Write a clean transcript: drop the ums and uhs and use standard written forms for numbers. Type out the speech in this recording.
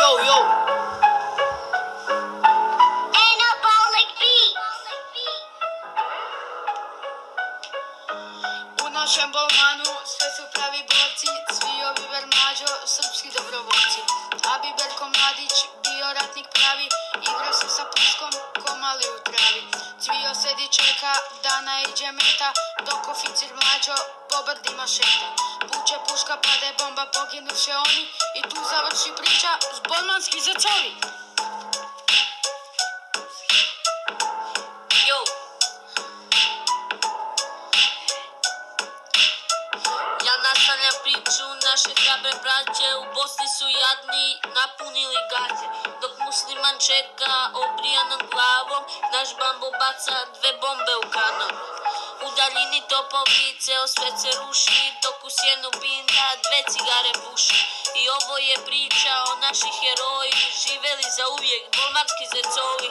Yo. Anabolic beat. U našem bolmanu sve su pravi borci, svi ovi vermađo, srpski dobrovoljci. Abi Berko Mladić, bio ratnik pravi, igra se sa puskom, ko mali u travi. Cvijo sedi čeka, dana iđe meta, dok oficir mlađo po brdima šeta. Puče puška, pade bomba, poginuše oni, i tu završi priča s bolmanski zecovi. Yo. Ja nastavljam priču naše hrabre braće, u Bosni su jadni, napunili gaće. Dok musliman čeka obrijanom glavom, naš bambo baca 2 bombe u kanal. U daljini topovice, sve se ruši, dok u sjenu binda 2 cigare puši. I ovo je priča o naših heroji, živeli za uvijek bolmarski zecovi.